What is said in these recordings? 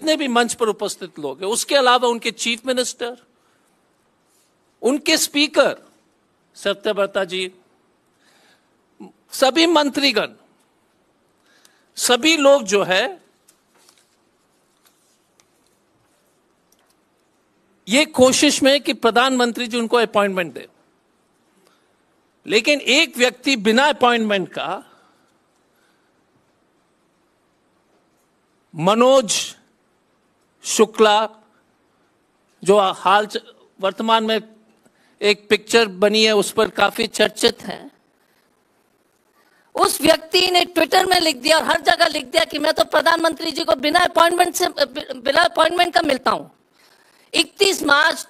जितने भी मंच पर उपस्थित लोग हैं, उसके अलावा उनके चीफ मिनिस्टर, उनके स्पीकर सत्यव्रता जी, सभी मंत्रीगण, सभी लोग जो है ये कोशिश में कि प्रधानमंत्री जी उनको अपॉइंटमेंट दे, लेकिन एक व्यक्ति बिना अपॉइंटमेंट का, मनोज शुक्ला, जो वर्तमान में एक पिक्चर बनी है उस पर काफी चर्चित है, उस व्यक्ति ने ट्विटर में लिख दिया और हर जगह लिख दिया कि मैं तो प्रधानमंत्री जी को बिना अपॉइंटमेंट का मिलता हूं। 31 मार्च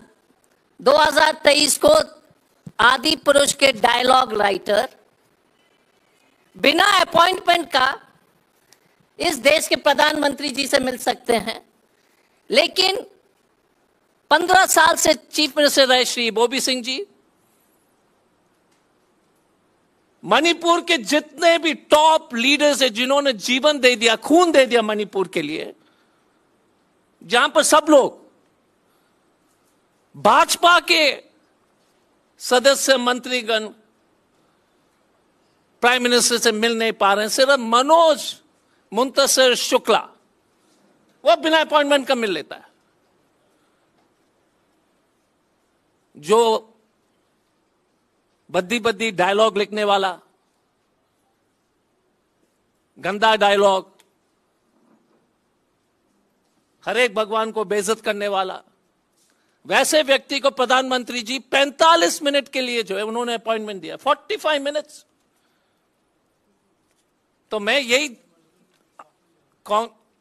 2023 को आदि पुरुष के डायलॉग राइटर बिना अपॉइंटमेंट का इस देश के प्रधानमंत्री जी से मिल सकते हैं, लेकिन 15 साल से चीफ मिनिस्टर रहे श्री इबोबी सिंह जी, मणिपुर के जितने भी टॉप लीडर्स हैं जिन्होंने जीवन दे दिया, खून दे दिया मणिपुर के लिए, जहां पर सब लोग भाजपा के सदस्य मंत्रीगण प्राइम मिनिस्टर से मिल नहीं पा रहे हैं, सिर्फ मनोज मुंतशिर शुक्ला वो बिना अपॉइंटमेंट का मिल लेता है। जो बद्दी बद्दी डायलॉग लिखने वाला, गंदा डायलॉग, हर एक भगवान को बेइज्जत करने वाला, वैसे व्यक्ति को प्रधानमंत्री जी 45 मिनट के लिए जो है उन्होंने अपॉइंटमेंट दिया, 45 मिनट्स। तो मैं यही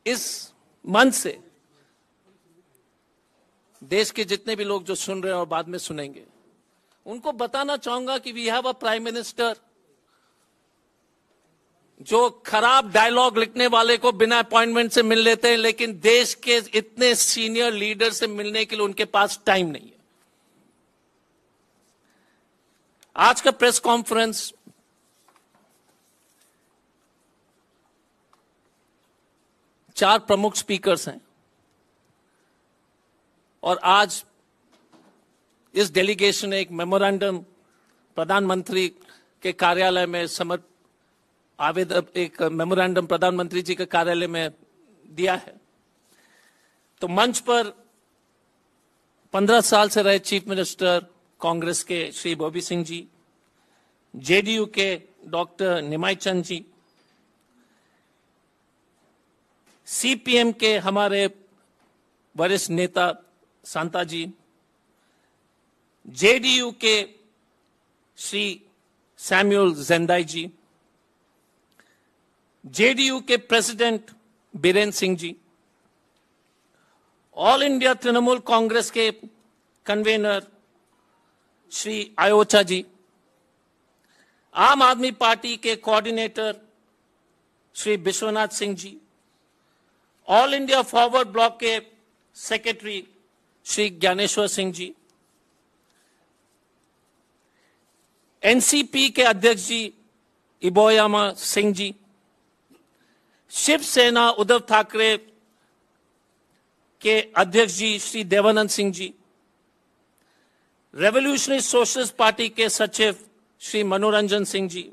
इस मंच से देश के जितने भी लोग जो सुन रहे हैं और बाद में सुनेंगे, उनको बताना चाहूंगा कि we have a prime minister जो खराब डायलॉग लिखने वाले को बिना अपॉइंटमेंट से मिल लेते हैं, लेकिन देश के इतने सीनियर लीडर से मिलने के लिए उनके पास टाइम नहीं है। आज का प्रेस कॉन्फ्रेंस चार प्रमुख स्पीकर्स हैं और आज इस डेलीगेशन ने एक मेमोरेंडम प्रधानमंत्री के कार्यालय में एक मेमोरेंडम प्रधानमंत्री जी के कार्यालय में दिया है। तो मंच पर 15 साल से रहे चीफ मिनिस्टर कांग्रेस के श्री इबोबी सिंह जी, जेडीयू के डॉक्टर निमाई चंद जी, सीपीएम के हमारे वरिष्ठ नेता सांता जी, जेडीयू के श्री सैमुअल जेंदाई जी, जेडीयू के president Birender Singh ji, all India Trinamool Congress के कन्वेनर श्री आयोचा जी, आम आदमी पार्टी के coordinator Shri Vishwanath Singh ji, all India forward block के सेक्रेटरी श्री ज्ञानेश्वर सिंह जी, एनसीपी के अध्यक्ष जी इबोयामा सिंह जी, शिवसेना उद्धव ठाकरे के अध्यक्ष जी Shri Devanand Singh ji, revolutionary socialist party के सचिव श्री मनोरंजन सिंह जी,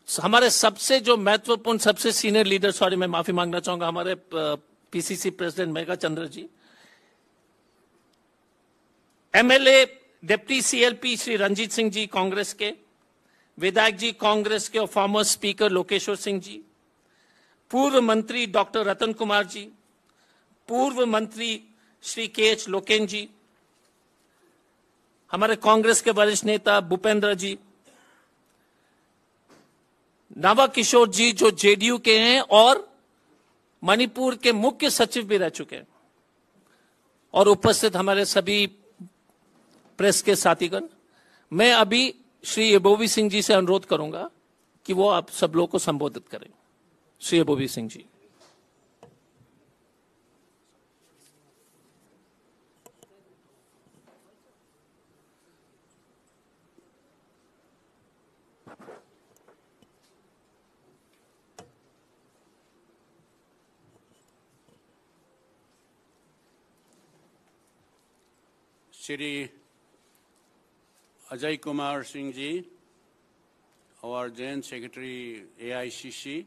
हमारे सबसे जो महत्वपूर्ण सबसे सीनियर लीडर, सॉरी मैं माफी मांगना चाहूंगा, हमारे PCC president Megha Chandra ji, MLA deputy CLP Shri Ranjit Singh ji Congress के, विधायक जी कांग्रेस के और फॉर्मर स्पीकर लोकेश्वर सिंह जी, पूर्व मंत्री डॉक्टर रतन कुमार जी, पूर्व मंत्री श्री के.एच. लोकेन जी, हमारे कांग्रेस के वरिष्ठ नेता भूपेंद्र जी, नवा किशोर जी जो जेडीयू के हैं और मणिपुर के मुख्य सचिव भी रह चुके हैं, और उपस्थित हमारे सभी प्रेस के साथीगण। मैं अभी श्री इबोबी सिंह जी से अनुरोध करूंगा कि वो आप सब लोग को संबोधित करें। Shri Ibobi Singh ji. Shri Ajoy Kumar Singh ji, our General Secretary AICC,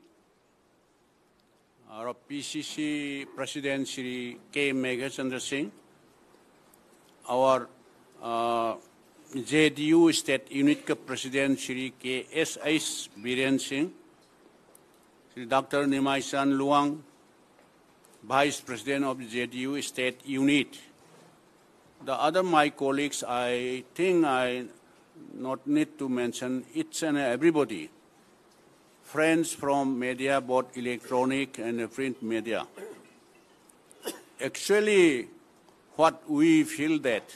our PCC President Shri K. Meghachandra Singh, our JDU State Unit President Shri K. S.S. Biren Singh, Shri Dr. Nimai San Luang, Vice President of the JDU State Unit. The other my colleagues, I think I not need to mention each and everybody. Friends from media, both electronic and print media. Actually, what we feel that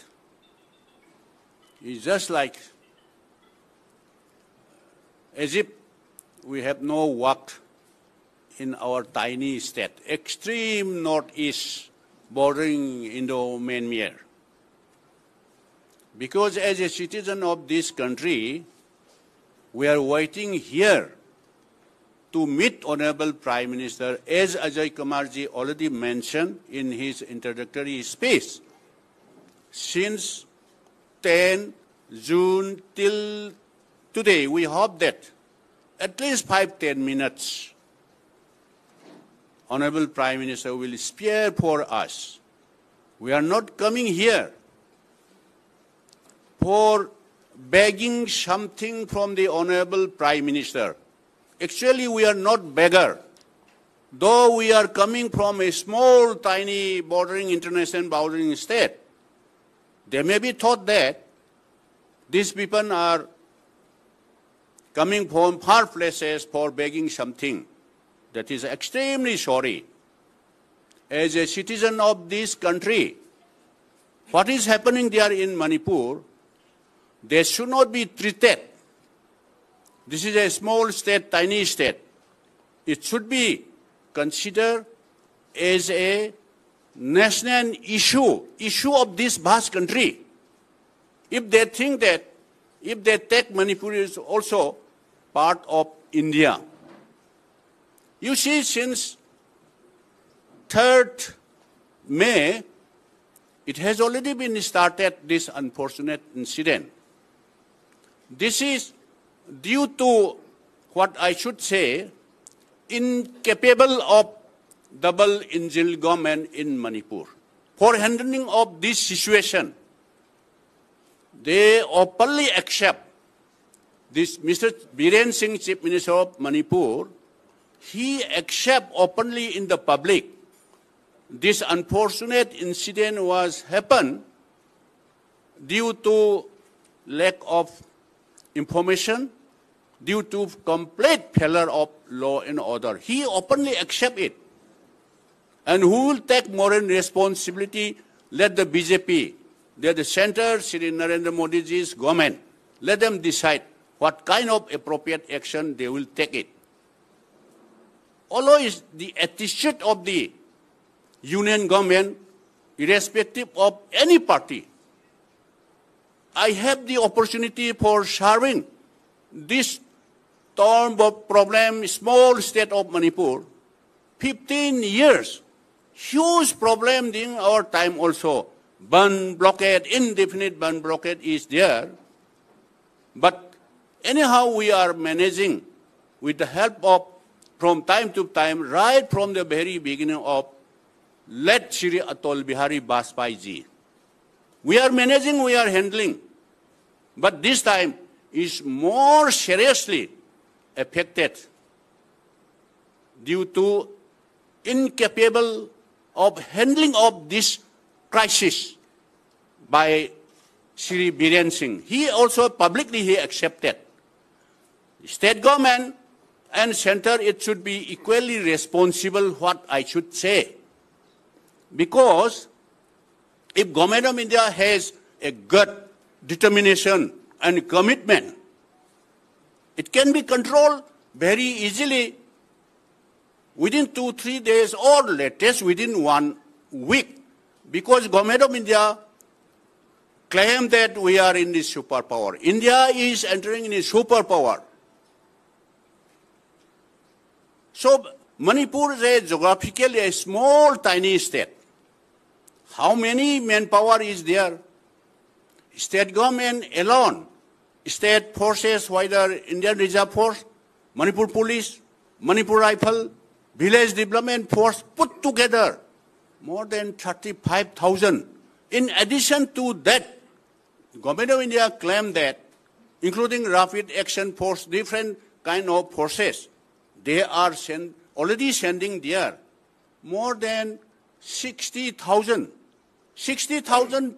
is just like as if we have no work in our tiny state, extreme northeast bordering Indo-Myanmar. Because as a citizen of this country, we are waiting here to meet Honorable Prime Minister, as Ajoy Kumar ji already mentioned in his introductory speech. Since 10 June till today, we hope that at least 5-10 minutes, Honorable Prime Minister will spare for us. We are not coming here for begging something from the Honorable Prime Minister. Actually, we are not beggar. Though we are coming from a small, tiny, bordering, international bordering state, they may be thought that these people are coming from far places for begging something. That is extremely sorry. As a citizen of this country, what is happening there in Manipur, they should not be treated. This is a small state, tiny state. It should be considered as a national issue of this vast country. If they think that, if they take Manipur is also part of India. You see, since 3rd May, it has already been started, this unfortunate incident. This is due to what I should say, incapable of double-engine government in Manipur. For handling of this situation, they openly accept this Mr. Biren Singh, Chief Minister of Manipur, he accept openly in the public this unfortunate incident was happened due to lack of information, due to complete failure of law and order. He openly accept it. And who will take moral responsibility? Let the BJP, let the center, Shri Narendra Modi's government, let them decide what kind of appropriate action they will take it. Although it's the attitude of the union government, irrespective of any party, I have the opportunity for serving this term of problem, small state of Manipur, 15 years. Huge problem in our time also. Ban blockade, indefinite ban blockade is there. But anyhow, we are managing with the help of, from time to time, right from the very beginning of late Shri Atal Bihari Vajpayee ji. We are managing, we are handling. But this time is more seriously affected due to incapable of handling of this crisis by Shri Biren Singh. He also publicly he accepted. State government and center, it should be equally responsible, what I should say. Because if Government of India has a good determination and commitment, it can be controlled very easily within 2-3 days or latest within 1 week. Because Government of India claim that we are in this superpower. India is entering in a superpower. So Manipur is a geographically a small, tiny state. How many manpower is there? state government alone, state forces, whether Indian Reserve Force, Manipur Police, Manipur Rifle, Village Development Force, put together more than 35,000. In addition to that, the Government of India claimed that, including Rapid Action Force, different kind of forces, they are already sending there more than 60,000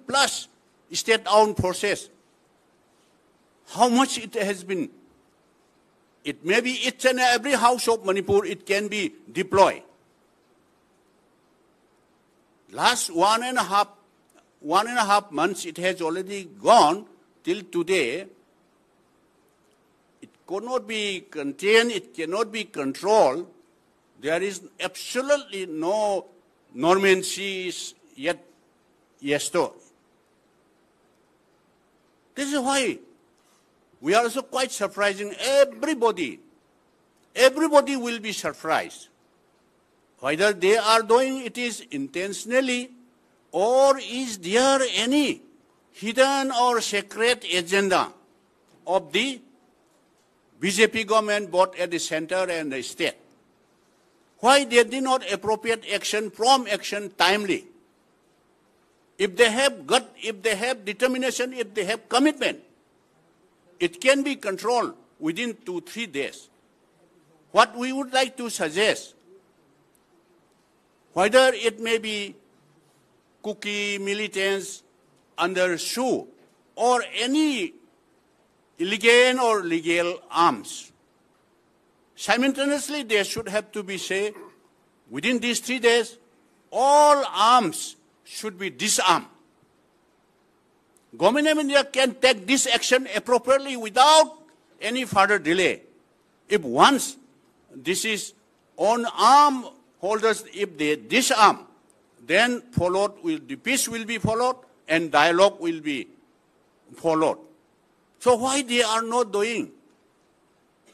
plus state-owned forces. How much it has been? It may be each and every house of Manipur, it can be deployed. Last one and a half months, it has already gone till today. It cannot be contained, it cannot be controlled. There is absolutely no normalcy yet. Yes, though. This is why we are also quite surprising everybody. Everybody will be surprised. Whether they are doing it is intentionally, or is there any hidden or secret agenda of the BJP government both at the center and the state? Why they did not appropriate action, prompt action timely? If they have gut, if they have determination, if they have commitment, it can be controlled within 2-3 days. What we would like to suggest, whether it may be Kuki militants under SHU or any illegal or legal arms, simultaneously they should have to be say, within these 3 days, all arms should be disarmed. Government of India can take this action appropriately without any further delay. If once this is on arm holders, if they disarm, then the peace will be followed and dialogue will be followed. So why they are not doing?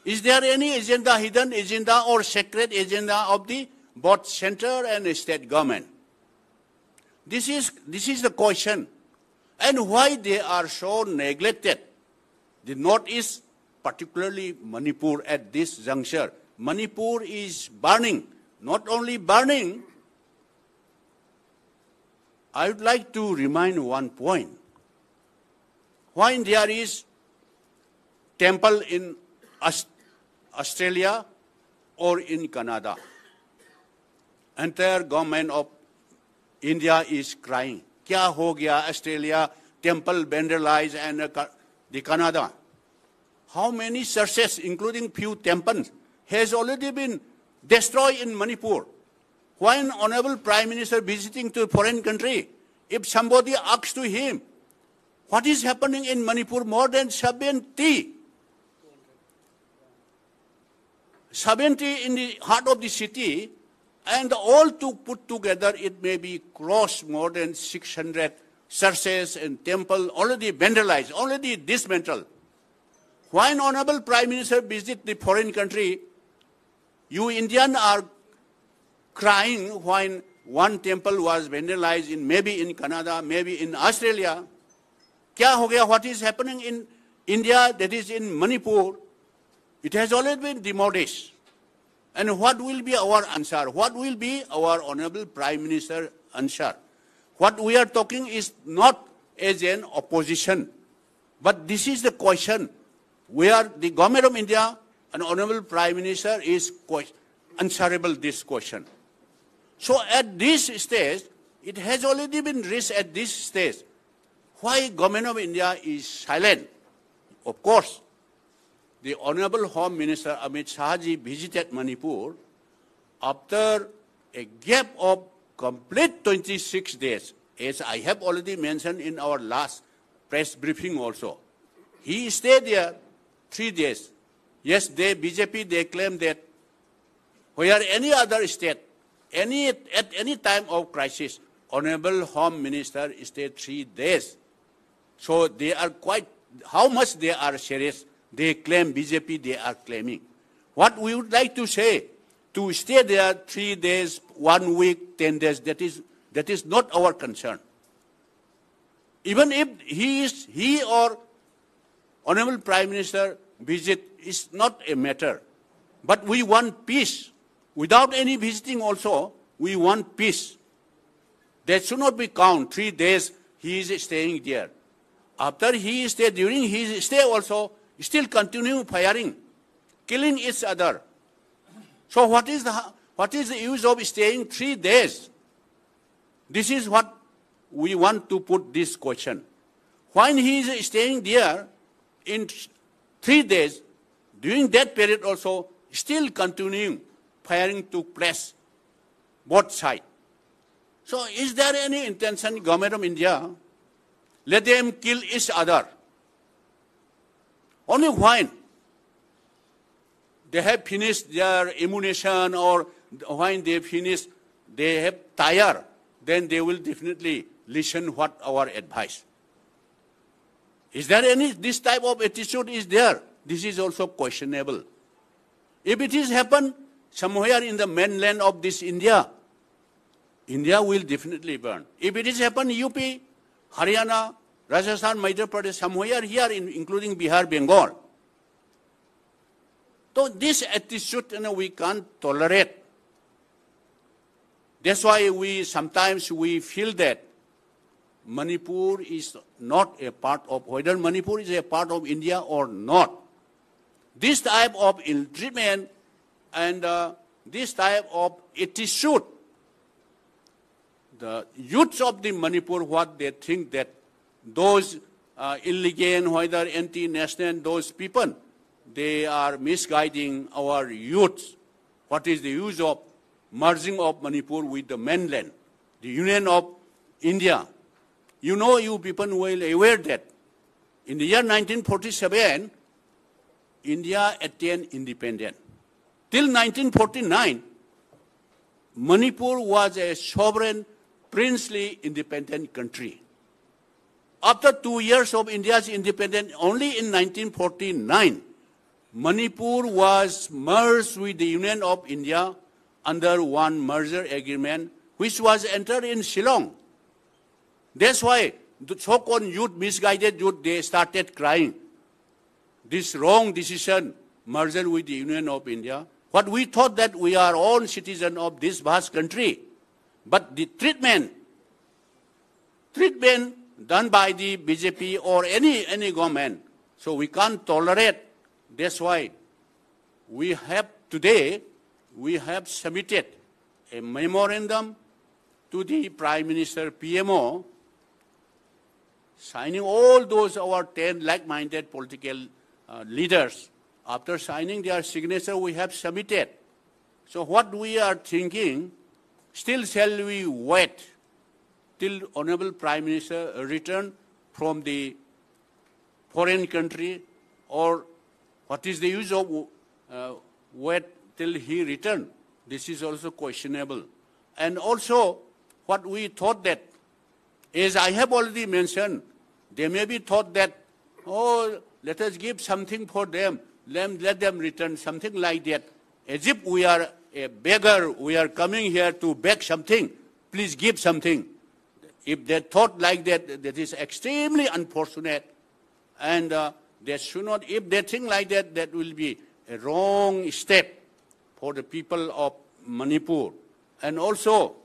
Is there any agenda, hidden agenda or secret agenda of the both center and state government? This is the question. And why they are so neglected? The Northeast, particularly Manipur at this juncture. Manipur is burning. Not only burning, I would like to remind one point. When there is temple in Australia or in Canada, entire government of India is crying. Kya ho gaya Australia, temple vandalized and the Canada. How many churches, including few temples, has already been destroyed in Manipur? When Honorable Prime Minister visiting to a foreign country, if somebody asks to him, what is happening in Manipur, more than 70 in the heart of the city, and all to put together, it may be crossed more than 600 churches and temples already vandalized, already dismantled. When Honorable Prime Minister visit the foreign country, you Indians are crying when one temple was vandalized maybe in Canada, maybe in Australia. Kya ho gaya? What is happening in India, that is in Manipur? It has already been demolished. And what will be our answer? What will be our Honorable Prime Minister answer? What we are talking is not as an opposition, but this is the question where the Government of India and Honorable Prime Minister is answerable this question. So at this stage, it has already been raised at this stage. Why Government of India is silent? Of course, the Honorable Home Minister Amit Shahji visited Manipur after a gap of complete 26 days, as I have already mentioned in our last press briefing also. He stayed there 3 days. Yes, BJP, they claim that where any other state, at any time of crisis, Honorable Home Minister stayed 3 days. So they are quite, how much they are serious, they claim, BJP, they are claiming. What we would like to say, to stay there 3 days, 1 week, 10 days, that is not our concern. Even if he or Honorable Prime Minister visit is not a matter. But we want peace. Without any visiting also, we want peace. There should not be count 3 days he is staying there. After he stay, during his stay also, still continue firing, killing each other. So what is the use of staying 3 days? This is what we want to put this question. When he is staying there in 3 days, during that period also, still continuing firing took place, both sides. So is there any intention, Government of India, let them kill each other? Only when they have finished their ammunition or when they finish, they have tired, then they will definitely listen what our advice. Is there any, this type of attitude is there? This is also questionable. If it is happened somewhere in the mainland of this India, India will definitely burn. If it is happened UP, Haryana, Rajasthan, Madhya Pradesh, somewhere here, including Bihar, Bengal. So this attitude, we can't tolerate. That's why sometimes we feel that Manipur is not a part of, whether Manipur is a part of India or not. This type of ill treatment and this type of attitude, the youths of the Manipur, what they think that those illegal, whether anti-national, those people, they are misguiding our youths. What is the use of merging of Manipur with the mainland, the Union of India? You know, you people will aware that in the year 1947, India attained independence. Till 1949, Manipur was a sovereign, princely, independent country. After 2 years of India's independence, only in 1949, Manipur was merged with the Union of India under one merger agreement, which was entered in Shillong. That's why the so-called youth, misguided youth, they started crying. This wrong decision, merger with the Union of India. What we thought that we are all citizens of this vast country. But the treatment done by the BJP or any government, so we can't tolerate. That's why we have today, we have submitted a memorandum to the Prime Minister PMO, signing all those our 10 like-minded political leaders. After signing their signature, we have submitted. So what we are thinking, still shall we wait till Honorable Prime Minister return from the foreign country, or what is the use of wait till he return? This is also questionable. And also, what we thought that, as I have already mentioned, they may be thought that, oh, let us give something for them, let them return, something like that. As if we are a beggar, we are coming here to beg something, please give something. If they thought like that, that is extremely unfortunate. And they should not, if they think like that, that will be a wrong step for the people of Manipur. And also,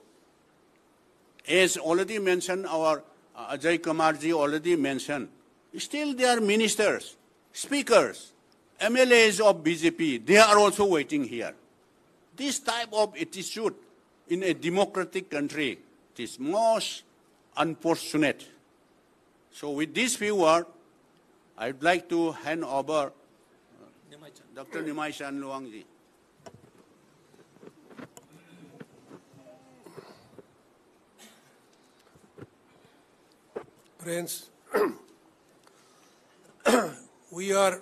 as already mentioned, our Ajoy Kumarji already mentioned, still there are ministers, speakers, MLAs of BJP, they are also waiting here. This type of attitude in a democratic country is most unfortunate. So with this few words, I'd like to hand over Dr. Nimai Chan Luangji. Friends, we are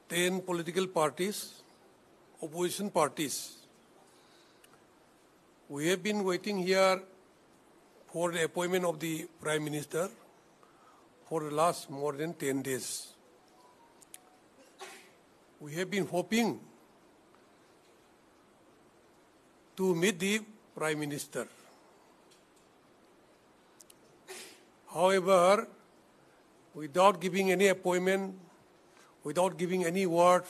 10 political parties, opposition parties. We have been waiting here for the appointment of the Prime Minister for the last more than 10 days. We have been hoping to meet the Prime Minister. However, without giving any appointment, without giving any word,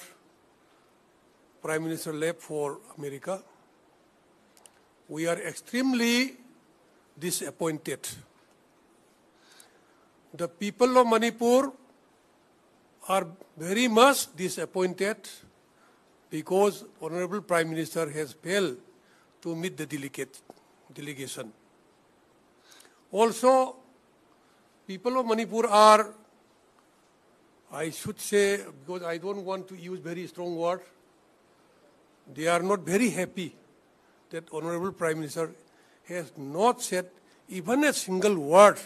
Prime Minister left for America. We are extremely disappointed. The people of Manipur are very much disappointed because Honorable Prime Minister has failed to meet the delegation. Also, people of Manipur are, I should say, because I don't want to use very strong words, they are not very happy that Honorable Prime Minister has not said even a single word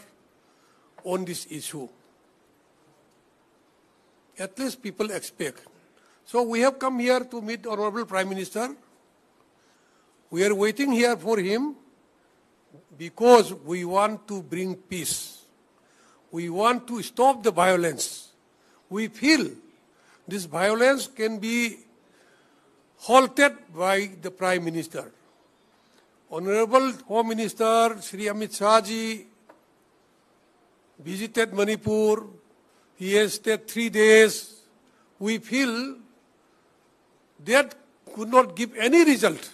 on this issue. At least people expect. So we have come here to meet Honorable Prime Minister. We are waiting here for him because we want to bring peace. We want to stop the violence. We feel this violence can be halted by the Prime Minister. Honorable Home Minister Shri Amit Shah ji visited Manipur. He has stayed 3 days. We feel that could not give any result.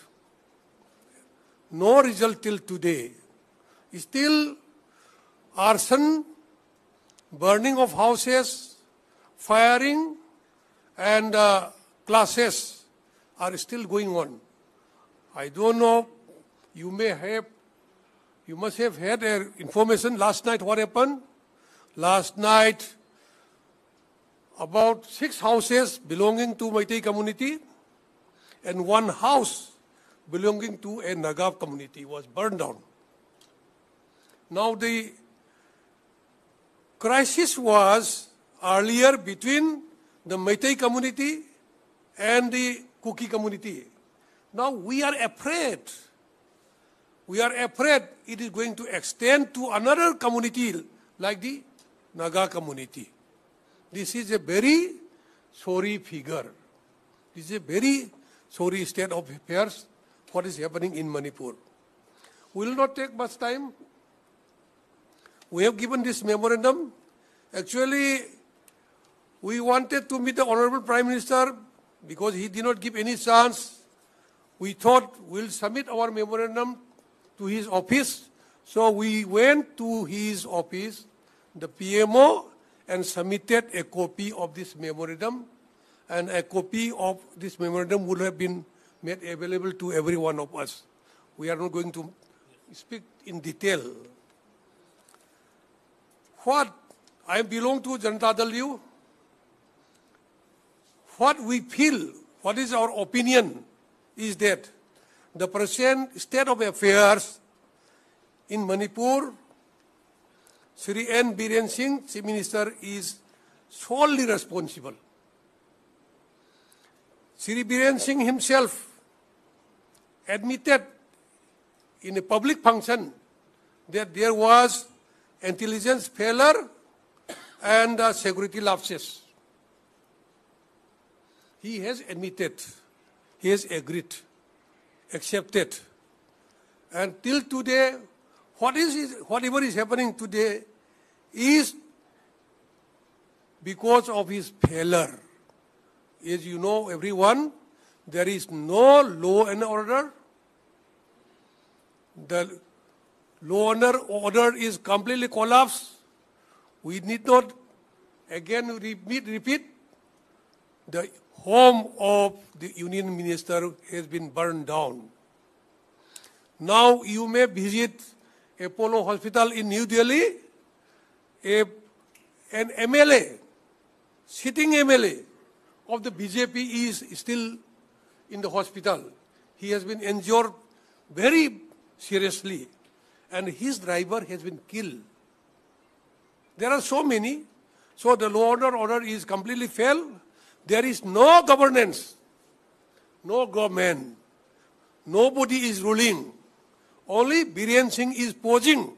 No result till today. Still, arson, burning of houses, firing, and classes are still going on. I don't know, you must have had information last night what happened. Last night, about 6 houses belonging to Meitei community and 1 house belonging to a Nagav community was burned down. Now the crisis was earlier between the Meitei community and the Kuki community. Now we are afraid. We are afraid it is going to extend to another community like the Naga community. This is a very sorry figure. This is a very sorry state of affairs, what is happening in Manipur. We will not take much time. We have given this memorandum. Actually, we wanted to meet the Honorable Prime Minister because he did not give any chance. We thought we'll submit our memorandum to his office. So we went to his office, the PMO, and submitted a copy of this memorandum. And a copy of this memorandum would have been made available to every one of us. We are not going to speak in detail. I belong to Janata Dal U. What we feel, what is our opinion, is that the present state of affairs in Manipur, Shri N. Biren Singh, Chief Minister, is solely responsible. Shri Biren Singh himself admitted in a public function that there was intelligence failure and security lapses. He has admitted, he has agreed, accepted. And till today, whatever is happening today is because of his failure. As you know, everyone, there is no law and order. The law and order is completely collapsed. We need not again repeat. The home of the Union Minister has been burned down. Now you may visit Apollo Hospital in New Delhi. An MLA, sitting MLA of the BJP is still in the hospital. He has been injured very seriously and his driver has been killed. There are so many. So the law and order is completely failed. There is no governance, no government. Nobody is ruling. Only Biren Singh is posing.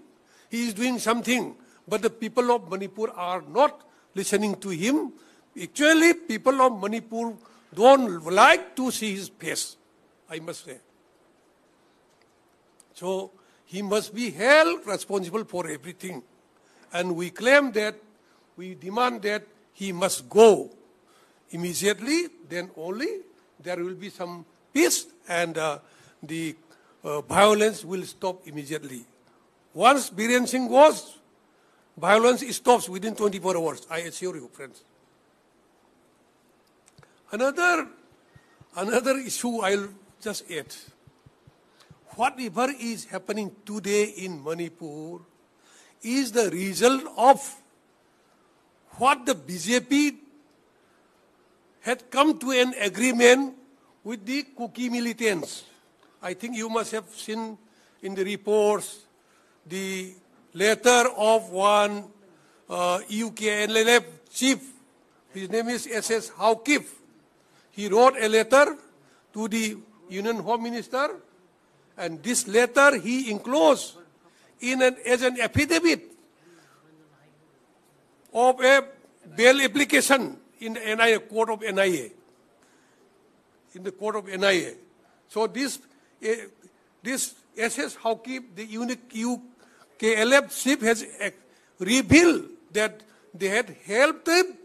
He is doing something. But the people of Manipur are not listening to him. Actually, people of Manipur don't like to see his face, I must say. So he must be held responsible for everything. and we claim that, we demand that he must go immediately, then only there will be some peace and the violence will stop immediately. Once Biren Singh goes, violence stops within 24 hours, I assure you, friends. Another issue I'll just add. Whatever is happening today in Manipur is the result of what the BJP had come to an agreement with the Kuki militants. I think you must have seen in the reports the letter of one UKNLF chief. His name is SS Haukif. He wrote a letter to the Union Home Minister, and this letter he enclosed as an affidavit of a bail application in the NIA, court of NIA. In the court of NIA. So this SS Haukif, the UKLF chief, has revealed that they had helped the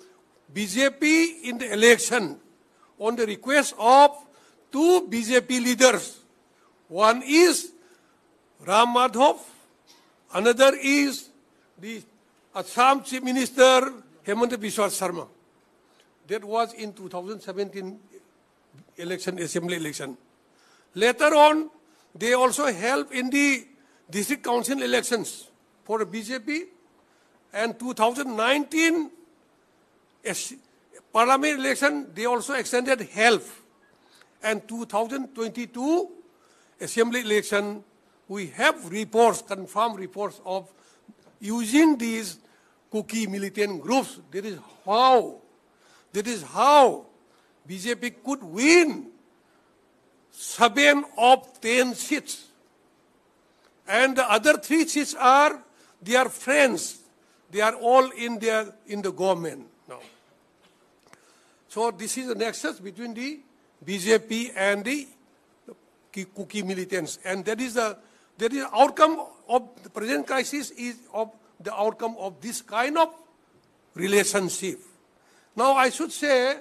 BJP in the election on the request of two BJP leaders. One is Ram Madhav, another is the Assam Chief Minister Hemant Biswa Sharma. That was in 2017 election, assembly election. Later on, they also helped in the district council elections for the BJP, and 2019 parliament election, they also extended help. And 2022 assembly election, we have reports, confirmed reports of using these Kuki militant groups. That is how BJP could win 7 of 10 seats. And the other 3 seats are their friends. They are all in the government now. So this is the nexus between the BJP and the Kuki militants. And that is the outcome of the present crisis, is of the outcome of this kind of relationship. Now I should say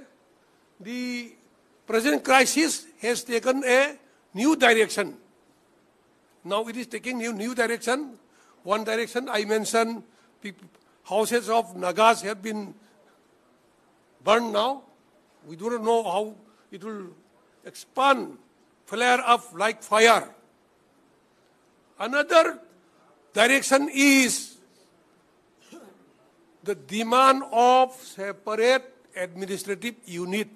the present crisis has taken a new direction. Now it is taking new direction. One direction I mentioned, houses of Nagas have been burned now. We do not know how it will expand, flare up like fire. Another direction is the demand of separate administrative unit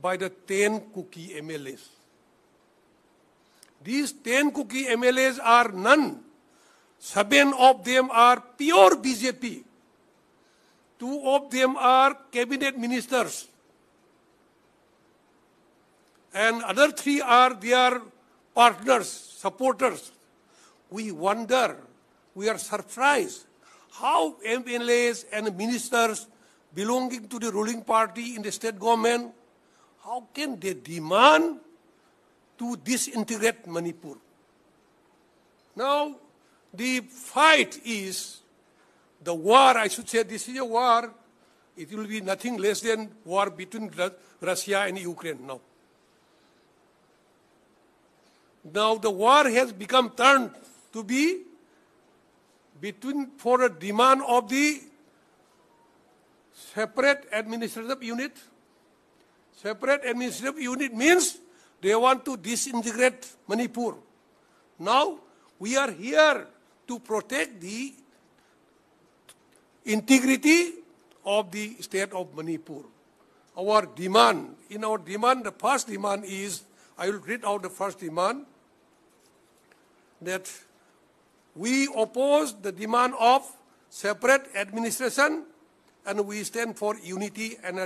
by the 10 Kuki MLAs. These 10 Kuki MLAs are none. 7 of them are pure BJP. 2 of them are cabinet ministers. And other 3 are their partners, supporters. We wonder, we are surprised how MLAs and ministers belonging to the ruling party in the state government, how can they demand to disintegrate Manipur? Now, the fight is the war. I should say this is a war. It will be nothing less than war between Russia and Ukraine now. Now the war has become turned to be for a demand of the separate administrative unit. Separate administrative unit means they want to disintegrate Manipur. Now we are here to protect the integrity of the state of Manipur. Our demand, the first demand is, I will read out the first demand, that we oppose the demand of separate administration and we stand for unity and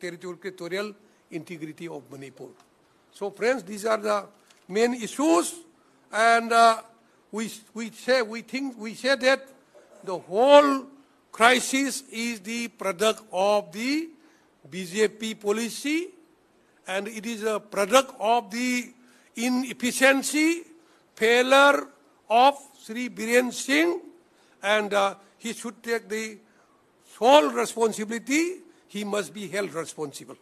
territorial integrity of Manipur. So friends, these are the main issues, and we say that the whole crisis is the product of the BJP policy, and it is a product of the inefficiency, failure of Sri Biren Singh and he should take the sole responsibility. He must be held responsible.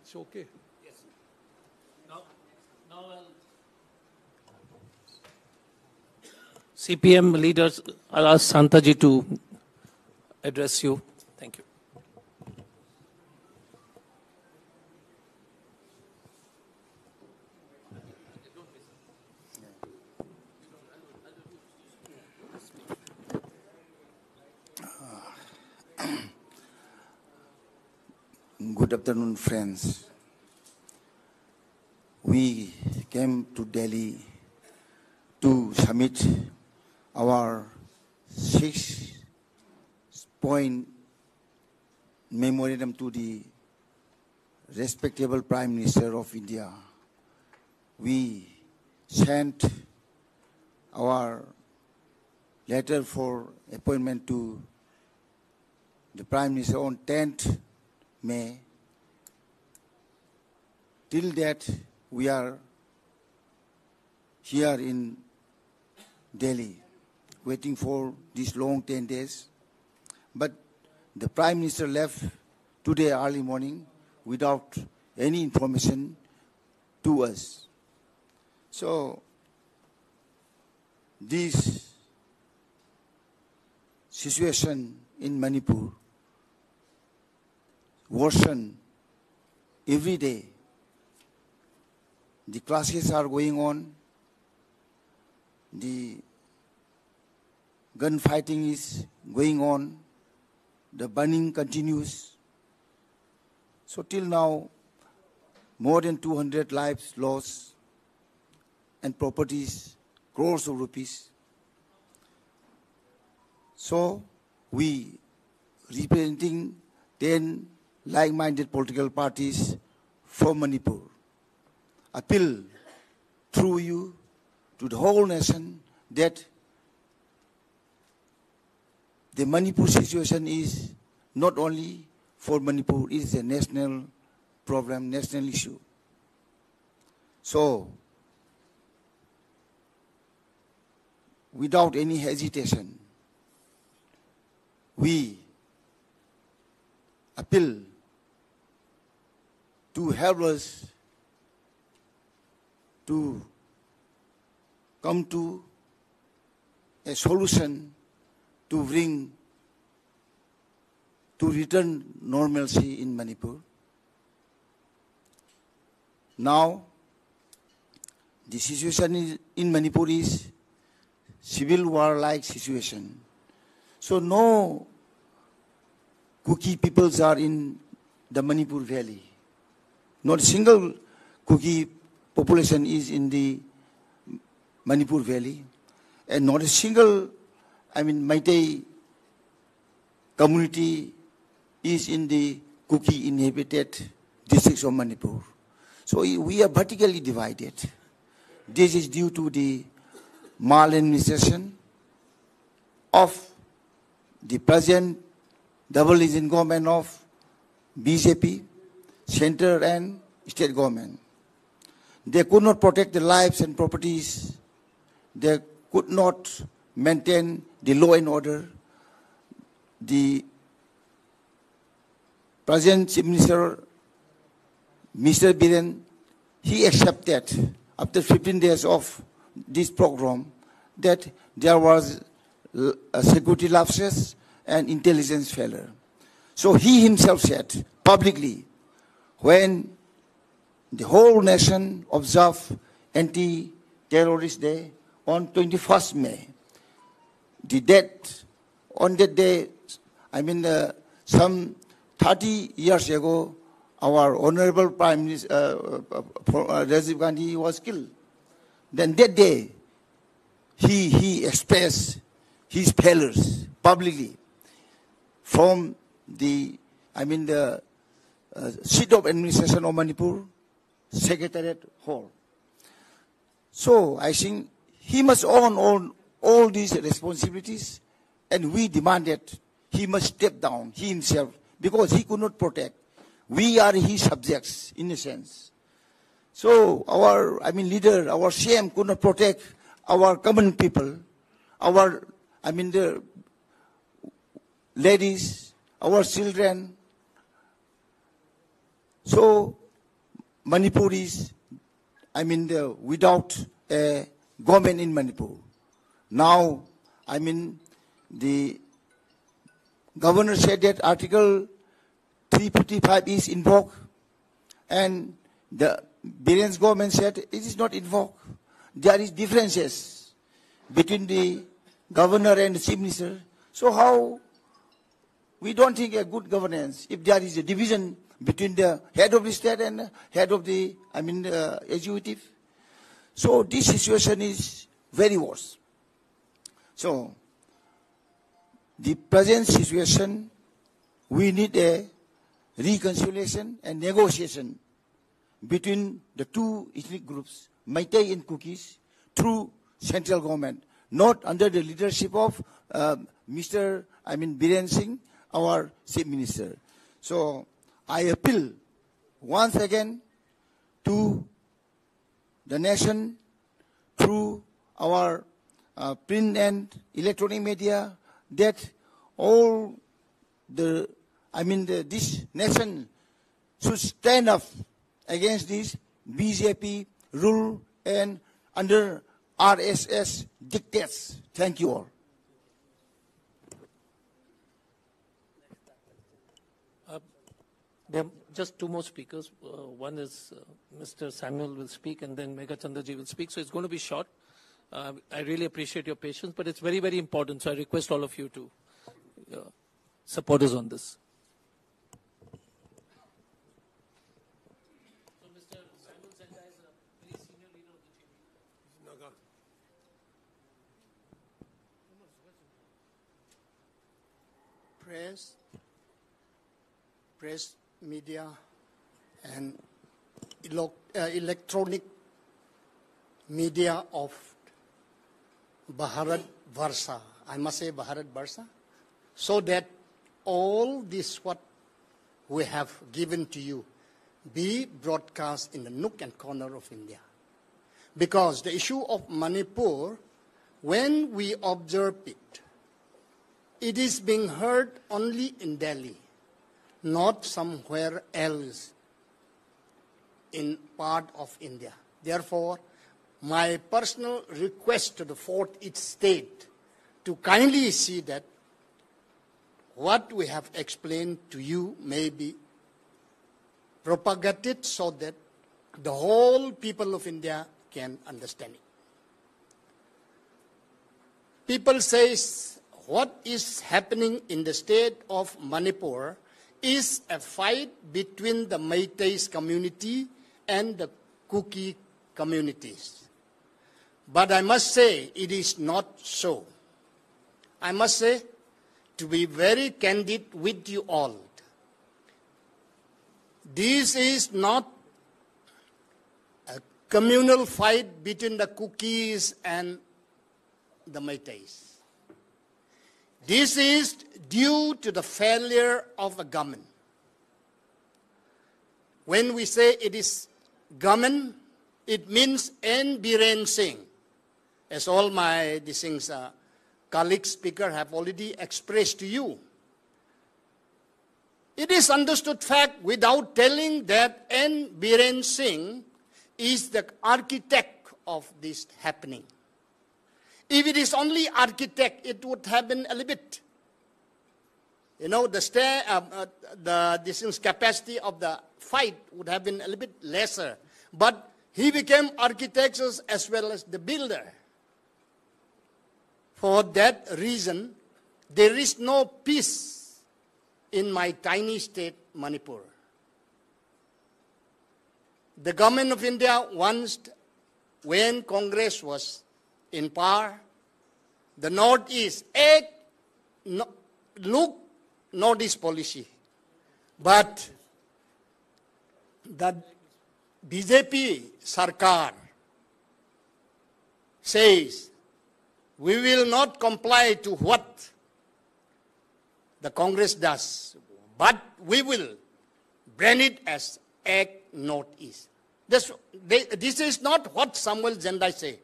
It's okay. Yes. Now CPM leaders, I'll ask Santaji to address you. Thank you. Good afternoon, friends. We came to Delhi to submit our 6-point memorandum to the respectable Prime Minister of India. We sent our letter for appointment to the Prime Minister on 10th May. Till that, we are here in Delhi, waiting for these long 10 days. But the Prime Minister left today early morning without any information to us. So, this situation in Manipur worsen every day. The clashes are going on. The gunfighting is going on. The burning continues. So till now, more than 200 lives lost and properties, crores of rupees. So we, representing 10 like-minded political parties from Manipur, appeal through you to the whole nation that the Manipur situation is not only for Manipur, it is a national problem, national issue. So, without any hesitation, we appeal to help us to come to a solution to bring, to return normalcy in Manipur. Now, the situation in Manipur is civil war-like situation. So no Kuki peoples are in the Manipur Valley. Not a single Kuki population is in the Manipur Valley. And not a single, Meitei community is in the Kuki inhabited districts of Manipur. So we are vertically divided. This is due to the maladministration of the present double engine government of BJP, center and state government. They could not protect the lives and properties. They could not maintain the law and order. The present Chief Minister, Mr. Biren, he accepted after 15 days of this program that there was security lapses and intelligence failure. So he himself said publicly, when the whole nation observed Anti-Terrorist Day on 21st May, the date, on that day, some 30 years ago, our Honorable Prime Minister, Rajiv Gandhi was killed. Then that day, he expressed his failures publicly from the, seat of administration of Manipur, Secretariat Hall. So I think he must own all these responsibilities, and we demanded he must step down, he himself, because he could not protect. We are his subjects, in a sense. So our, leader, our CM could not protect our common people, our I mean, the ladies, our children. So, Manipur is, I mean, without a government in Manipur. Now, I mean, the governor said that Article 355 is invoked, and the Biren's government said it is not invoked. There is differences between the governor and the chief minister. So how we don't think a good governance if there is a division between the head of the state and head of the, executive. So this situation is very worse. So the present situation, we need a reconciliation and negotiation between the two ethnic groups, Meitei and Kukis, through central government, not under the leadership of Mr. Biren Singh, our chief minister. So I appeal once again to the nation through our print and electronic media that all the, this nation should stand up against this BJP rule and under RSS dictates. Thank you all. There are just two more speakers. One is Mr. Samuel will speak, and then Megha Chandraji will speak. So it's going to be short. I really appreciate your patience, but it's very, very important. So I request all of you to support us on this. So Mr. Samuel Zenda is a very senior leader of the team. Press, media, and electronic media of Bharat Varsha, I must say Bharat Varsha, so that all this what we have given to you be broadcast in the nook and corner of India. Because the issue of Manipur, when we observe it, it is being heard only in Delhi, not somewhere else in part of India. Therefore, my personal request to the fourth state to kindly see that what we have explained to you may be propagated so that the whole people of India can understand it. People say what is happening in the state of Manipur is a fight between the Meitei community and the Kuki communities. But I must say it is not so. I must say, to be very candid with you all, this is not a communal fight between the Kukis and the Meiteis. This is due to the failure of the government. When we say it is government, it means N. Biren Singh, as all my colleagues speaker have already expressed to you. It is understood fact without telling that N. Biren Singh is the architect of this happening. If it is only architect, it would have been a little bit. You know, the capacity of the fight would have been a little bit lesser. But he became architect as well as the builder. For that reason, there is no peace in my tiny state, Manipur. The government of India once, when Congress was in power, the Northeast, look Northeast policy. But the BJP Sarkar says, we will not comply to what the Congress does, but we will brand it as Act Northeast. This is not what Samuel Zenda says.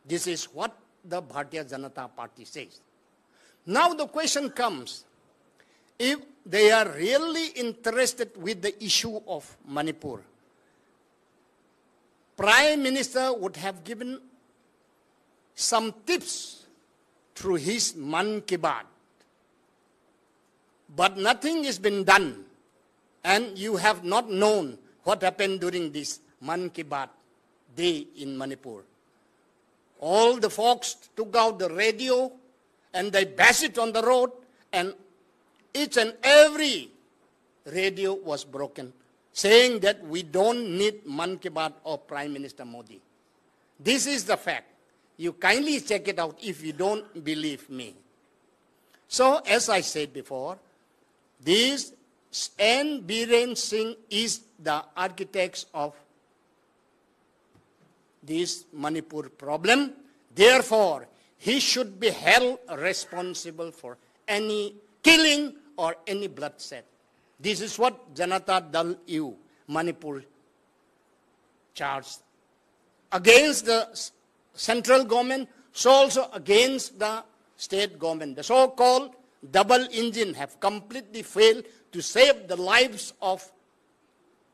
This is what the Bharatiya Janata Party says. Now the question comes, if they are really interested with the issue of Manipur, Prime Minister would have given some tips through his Man Ki Baat. But nothing has been done, and you have not known what happened during this Man Ki Baat day in Manipur. All the folks took out the radio and they bashed it on the road, and each and every radio was broken, saying that we don't need Man Ki Baat of Prime Minister Modi. This is the fact. You kindly check it out if you don't believe me. So, as I said before, this N. Biren Singh is the architect of this Manipur problem. Therefore, he should be held responsible for any killing or any bloodshed. This is what Janata Dal U, Manipur, charged against the central government, so also against the state government. The so-called double engine have completely failed to save the lives of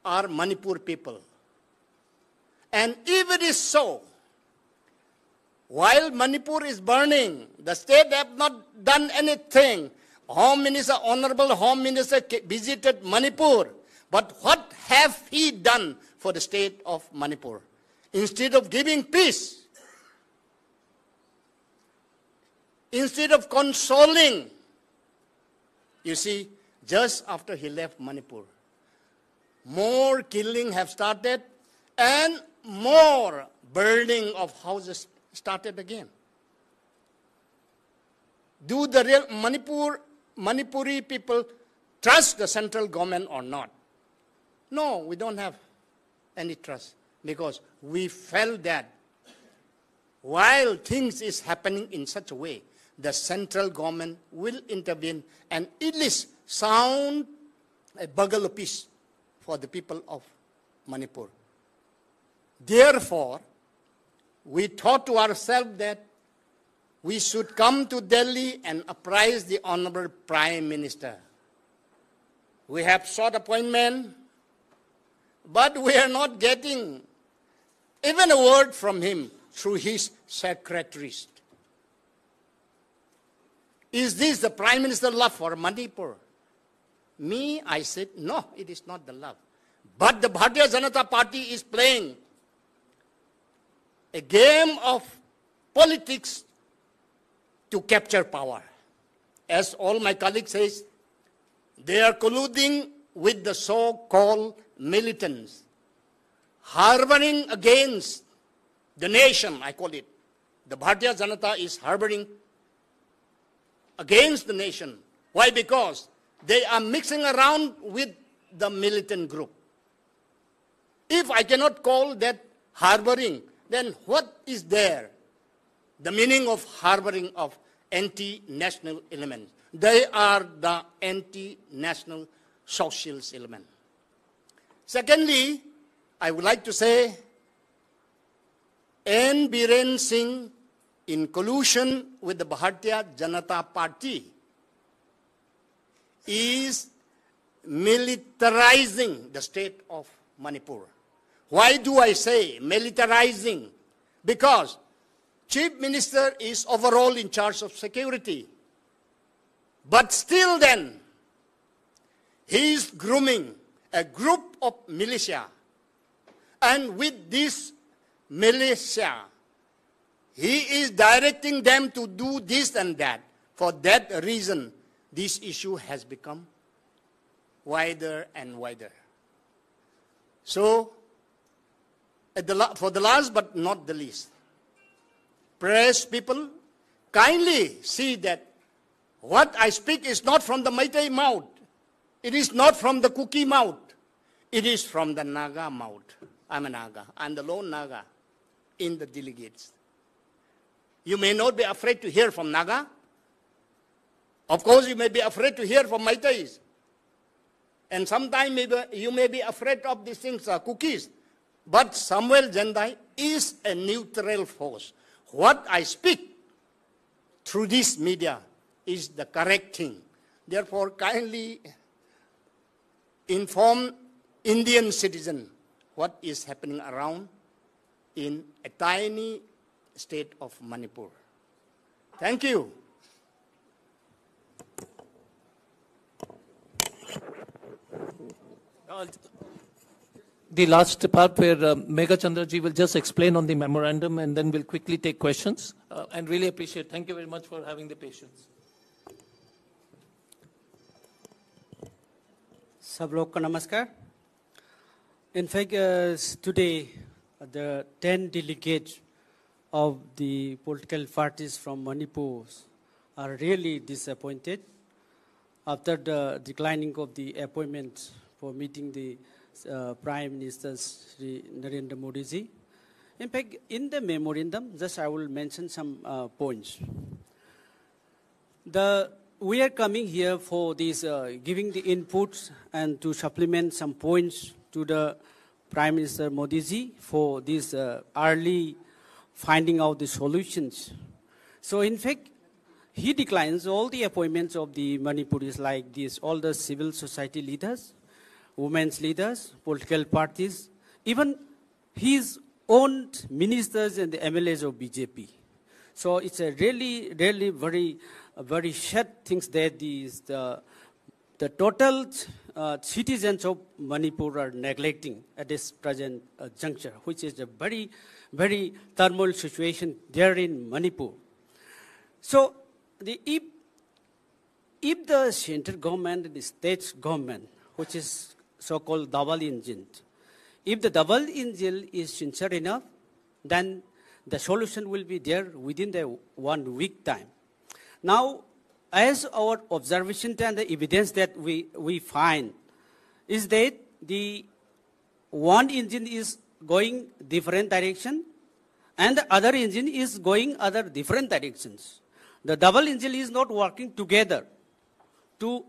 our Manipur people. And if it is so, while Manipur is burning, the state have not done anything. Home Minister, Honorable Home Minister visited Manipur. But what have he done for the state of Manipur? Instead of giving peace, instead of consoling, you see, just after he left Manipur, more killing have started and more burning of houses started again. Do the real Manipuri people trust the central government or not? No, we don't have any trust, because we felt that while things is happening in such a way, the central government will intervene and at least sound a bugle of peace for the people of Manipur. Therefore, we thought to ourselves that we should come to Delhi and apprise the Honorable Prime Minister. We have sought appointment, but we are not getting even a word from him through his secretaries. Is this the Prime Minister's love for Manipur? Me, I said, no, it is not the love. But the Bharatiya Janata Party is playing a game of politics to capture power. As all my colleagues say, they are colluding with the so-called militants, harboring against the nation, I call it. The Bharatiya Janata is harboring against the nation. Why? Because they are mixing around with the militant group. If I cannot call that harboring, then what is there? The meaning of harboring of anti-national elements. They are the anti-national socialist element. Secondly, I would like to say, N. Biren Singh, in collusion with the Bharatiya Janata Party, is militarizing the state of Manipur. Why do I say militarizing? Because Chief Minister is overall in charge of security. But still then, he is grooming a group of militia. And with this militia, he is directing them to do this and that. For that reason, this issue has become wider and wider. So, for the last but not the least, press people, kindly see that what I speak is not from the Meitei mouth. It is not from the Kuki mouth. It is from the Naga mouth. I'm a Naga. I'm the lone Naga in the delegates. You may not be afraid to hear from Naga. Of course, you may be afraid to hear from Meiteis. And sometimes you may be afraid of these things, Kukis. But Samuel Jendai is a neutral force. What I speak through this media is the correct thing. Therefore, kindly inform Indian citizen what is happening around in a tiny state of Manipur. Thank you. The last part where Megha Chandraji will just explain on the memorandum and then we'll quickly take questions. And really appreciate. Thank you very much for having the patience. सब लोग को नमस्कार. In fact, today the 10 delegates of the political parties from Manipur are really disappointed after the declining of the appointment for meeting the Prime Minister Narendra Modi ji. In fact, in the memorandum, just I will mention some points. We are coming here for this, giving the inputs and to supplement some points to the Prime Minister Modi ji for this early finding out the solutions. So in fact, he declines all the appointments of the Manipuris like this, all the civil society leaders, women's leaders, political parties, even his own ministers and the MLAs of BJP. So it's a really very sad things that the total citizens of Manipur are neglecting at this present juncture, which is a very turmoil situation there in Manipur. So if the central government and the state government, which is so-called double engine, if the double engine is sincere enough, then the solution will be there within the 1 week time. Now, as our observation and the evidence that we find is that the one engine is going different direction and the other engine is going other different directions. The double engine is not working together to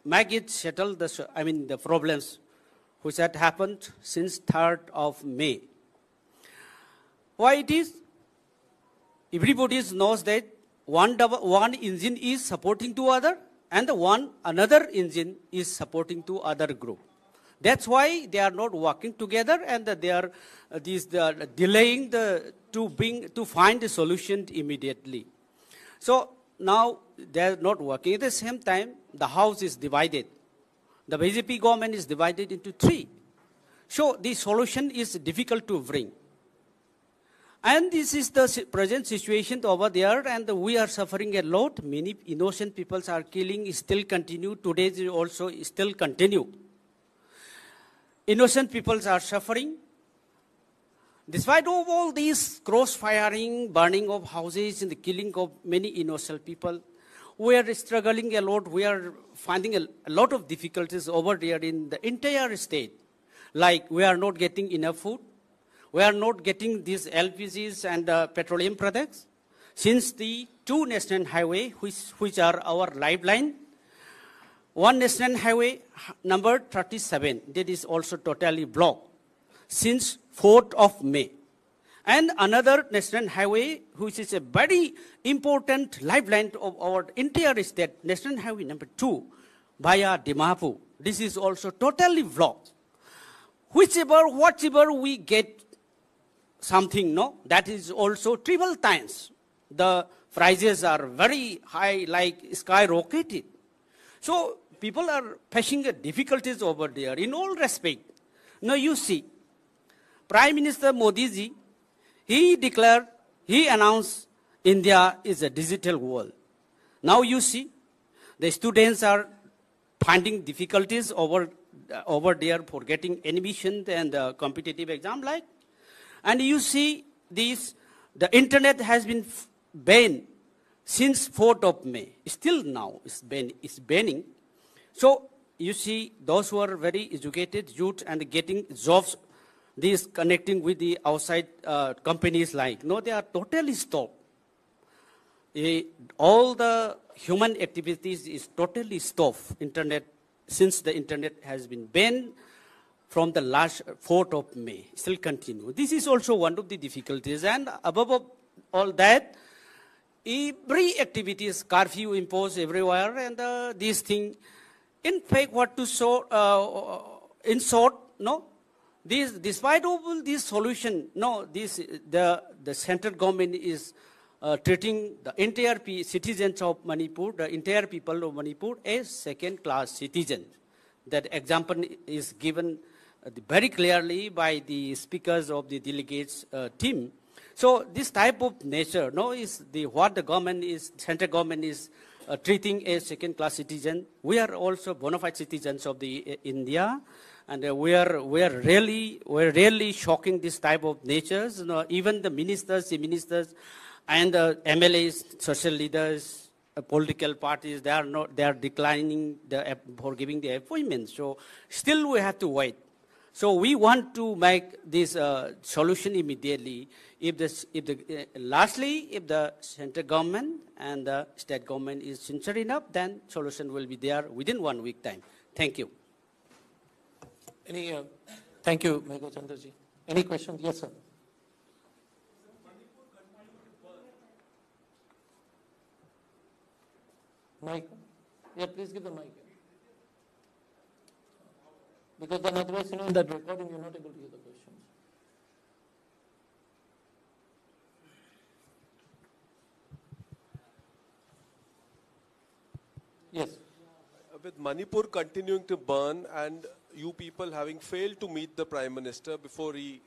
make it settle the problems which had happened since 3rd of May. Why it is? Everybody knows that one engine is supporting to other and another engine is supporting to other group. That's why they are not working together and they are delaying to find the solution immediately. So now they are not working. At the same time, the house is divided. The BJP government is divided into 3. So the solution is difficult to bring. And this is the present situation over there, and we are suffering a lot. Many innocent people are killing, still continue. Today also still continue. Innocent people are suffering. Despite of all these cross-firing, burning of houses, and the killing of many innocent people, we are struggling a lot. We are finding a lot of difficulties over there in the entire state. Like we are not getting enough food. We are not getting these LPGs and petroleum products. Since the 2 national highways, which are our lifeline, one national highway, number 37, that is also totally blocked since 4th of May. And another national highway, which is a very important lifeline of our entire state, national highway number 2, via Dimapur. This is also totally blocked. Whatever we get something, that is also triple times. The prices are very high, like skyrocketed. So people are facing difficulties over there in all respect. Now you see, Prime Minister Modi ji, he announced India is a digital world. Now you see, the students are finding difficulties over there for getting admission and competitive exam like. And you see this, the internet has been banned since 4th of May. Still now it's banning. So you see those who are very educated youth and getting jobs, these connecting with the outside companies like, they are totally stopped. All the human activities is totally stopped. Internet, since the internet has been banned from the last 4th of May, still continue. This is also one of the difficulties. And above all that, every activity is curfew imposed everywhere, and this thing, in fact, what to show, in short, no, this, despite all this solution, no, this, the central government is treating the entire citizens of Manipur, the entire people of Manipur as second-class citizens. That example is given very clearly by the speakers of the delegates team. So this type of nature, no, is the what the government is, central government is treating as second-class citizen. We are also bona fide citizens of the India, and we are really shocking this type of natures. You know, even the ministers, and the MLAs, social leaders, political parties, they are declining for giving the appointments. So still we have to wait. So we want to make this solution immediately. Lastly, if the central government and the state government is sincere enough, then solution will be there within 1 week time. Thank you. Thank you, Megha Chandraji. Any questions? Yes, sir. Mic. Yeah, please give the mic. Because then otherwise, you know, in that recording, you're not able to hear the questions. Yes. With Manipur continuing to burn and you people having failed to meet the Prime Minister before he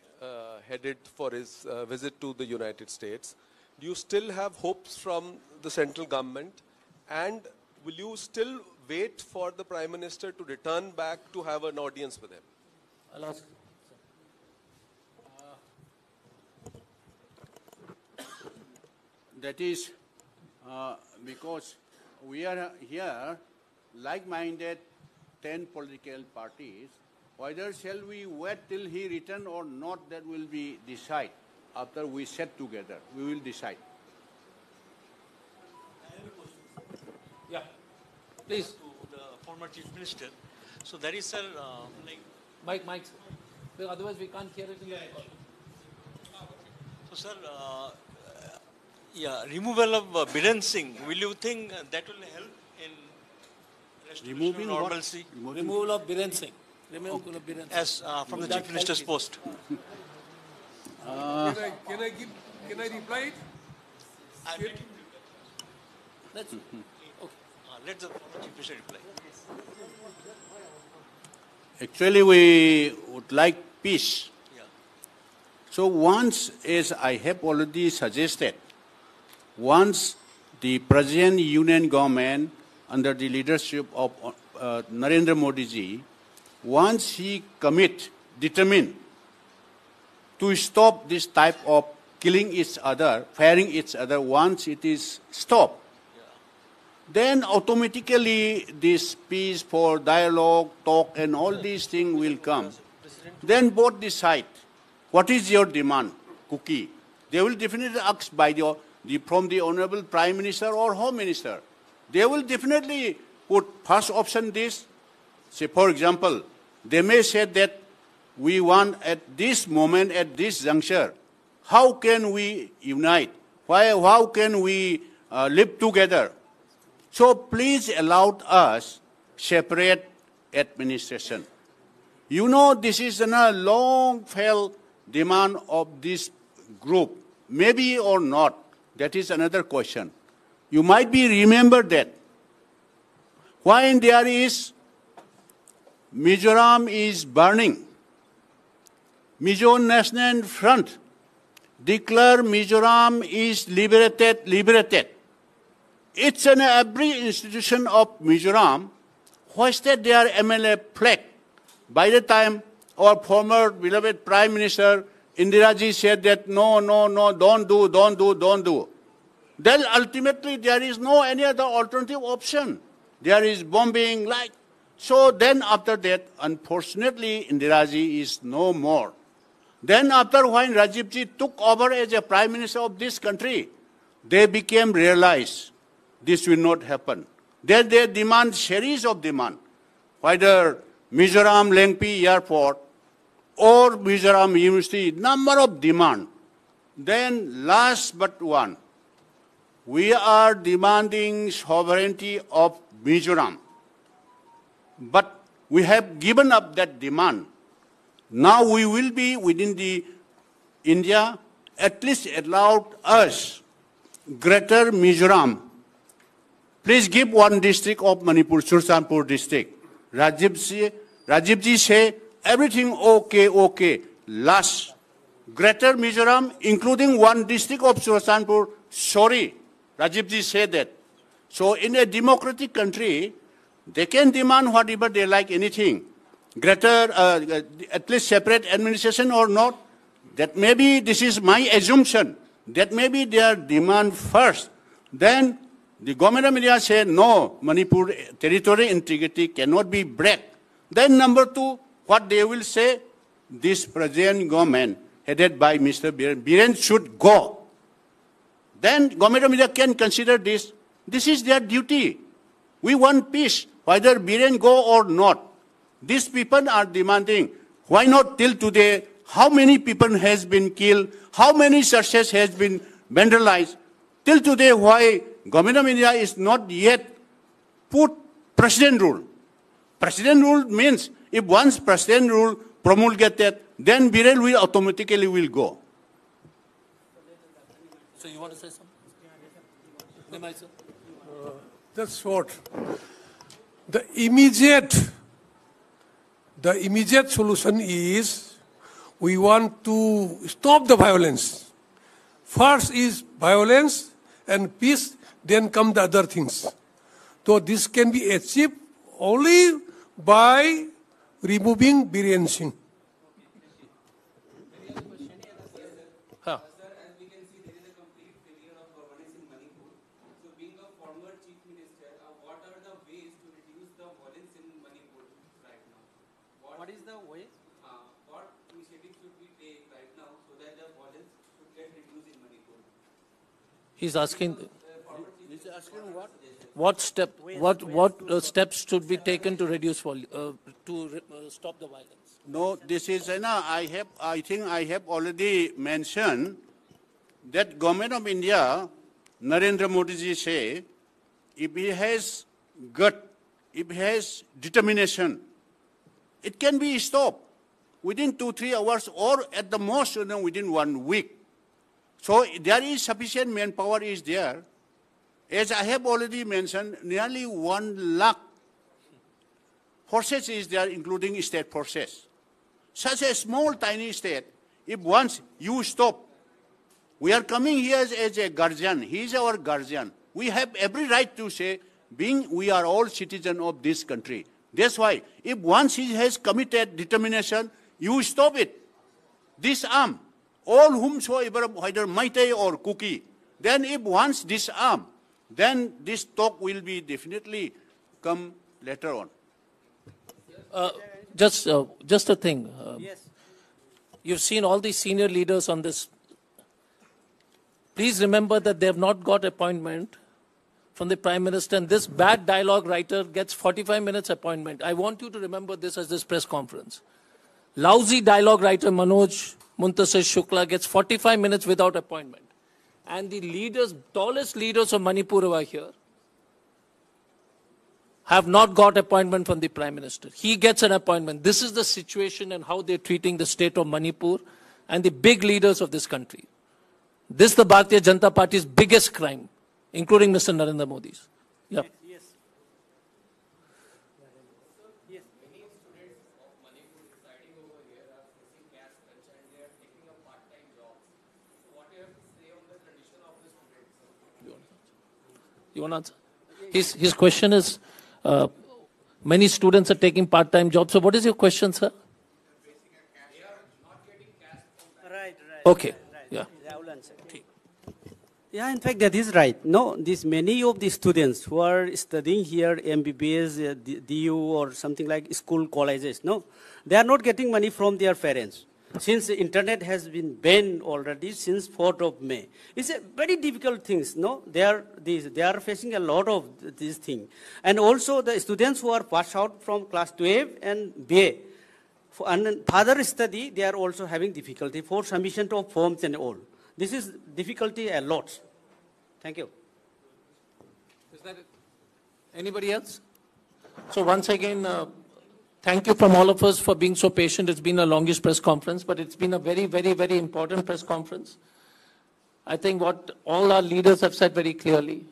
headed for his visit to the United States, do you still have hopes from the central government? And will you still wait for the Prime Minister to return back to have an audience with him? I'll ask. That is because we are here like-minded 10 political parties. Whether shall we wait till he return or not, that will be decide. After we sit together, we will decide. Yeah, please. To the former Chief Minister. So there is, sir, like... Mike, sir. Otherwise we can't hear it in the record. So, sir, removal of Biren Singh, will you think that will help in restoration Removing of normalcy? Removal of Biren Singh. Removal of Biren Singh. As from the Chief Minister's post. Can I reply it? I'm letting you. Let's, okay. Let the former Chief Minister reply. Actually, we would like peace. Yeah. So once, as I have already suggested, once the present union government under the leadership of Narendra Modi ji, once he determined to stop this type of killing each other, firing each other, once it is stopped, then automatically this peace for dialogue, talk, and all these things will come. Then both decide, what is your demand, Cookie? They will definitely ask from the Honorable Prime Minister or Home Minister. They will definitely put first option this. Say, for example, they may say that we want at this moment, at this juncture, how can we unite? How can we live together? So please allow us separate administration. You know, this is a long-felt demand of this group. Maybe or not, that is another question. You might be remember that. When there is Mizoram is burning, Mizo National Front declare Mizoram is liberated. It's in every institution of Mizoram hoisted their MLA flag. By the time our former beloved Prime Minister Indira ji said that no, don't do. Then ultimately there is no any other alternative option. There is bombing like. So then after that, unfortunately, Indira ji is no more. Then after when Rajiv ji took over as a Prime Minister of this country, they became realized this will not happen. Then they demand series of demand, whether Mizoram Lengpi Airport or Mizoram University, number of demand. Then last but one, We are demanding sovereignty of Mizoram. But we have given up that demand. Now we will be within the India, at least allowed us, Greater Mizoram. Please give one district of Manipur, Sursanpur district. Rajivji say, everything okay. Last, Greater Mizoram, including one district of Sursanpur, sorry, Rajivji said that. So in a democratic country, they can demand whatever they like, anything. Greater, at least separate administration or not. That maybe, this is my assumption, that maybe their demand first. Then the government of India said, no, Manipur territorial integrity cannot be break. Then number two, what they will say, this present government headed by Mr. Biren should go. Then government of India can consider this. This is their duty. We want peace, whether Biren go or not. These people are demanding. Why not till today? How many people has been killed? How many churches has been vandalized? Till today, why government of India is not yet put president rule? President rule means if once president rule promulgated, then Biren will automatically will go. So you want to say something? That's short. The immediate solution is we want to stop the violence. First is violence and peace, then come the other things. So this can be achieved only by removing Biren Singh. Huh. What is the way? What initiative should we take right now so that the violence should get reduced in Manipur? He's asking. He's asking what? What steps should be taken to reduce stop the violence? No, this is, I think I have already mentioned that government of India, Narendra Modi ji say, if he has gut, if he has determination, it can be stopped within 2-3 hours or at the most within 1 week. So there is sufficient manpower is there. As I have already mentioned, nearly 1 lakh forces is there, including state forces. Such a small, tiny state, if once you stop, we are coming here as a guardian. He is our guardian. We have every right to say, we are all citizens of this country. That's why, if once he has committed determination, you stop it. Disarm all whomsoever, whether Meitei or Kuki. Then if once disarm, then this talk will be definitely come later on. Just a thing. Yes. You've seen all these senior leaders on this. Please remember that they have not got appointment from the Prime Minister, and this bad dialogue writer gets 45 minutes appointment. I want you to remember this as this press conference. Lousy dialogue writer Manoj Muntasir Shukla gets 45 minutes without appointment. And the leaders, tallest leaders of Manipur over here, have not got appointment from the Prime Minister. He gets an appointment. This is the situation and how they're treating the state of Manipur and the big leaders of this country. This is the Bharatiya Janata Party's biggest crime, including Mr. Narendra Modi's. Yeah. Yes. Yes. Many students of Manipur residing over here are facing caste culture and they are taking up part-time jobs. So what do you have to say on the condition of the students? You want to answer? His question is, many students are taking part-time jobs. So what is your question, sir? Right. Okay. Right. Yeah. I will answer. Yeah, in fact, that is right. No, many of the students who are studying here, MBBS, DU or something like school, colleges, no, they are not getting money from their parents. Since the internet has been banned already since 4th of May. It's a very difficult thing, no? They are facing a lot of these things. And also the students who are passed out from class 12 and BA, and further study, they are also having difficulty for submission of forms and all. This is difficulty a lot. Thank you. Is that it? Anybody else? So once again, thank you from all of us for being so patient. It's been the longest press conference, but it's been a very, very, very important press conference. I think what all our leaders have said very clearly,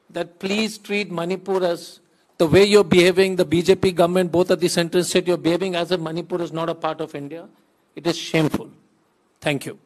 that please treat Manipur as the way you're behaving, the BJP government, both at the center and state, you're behaving as if Manipur is not a part of India. It is shameful. Thank you.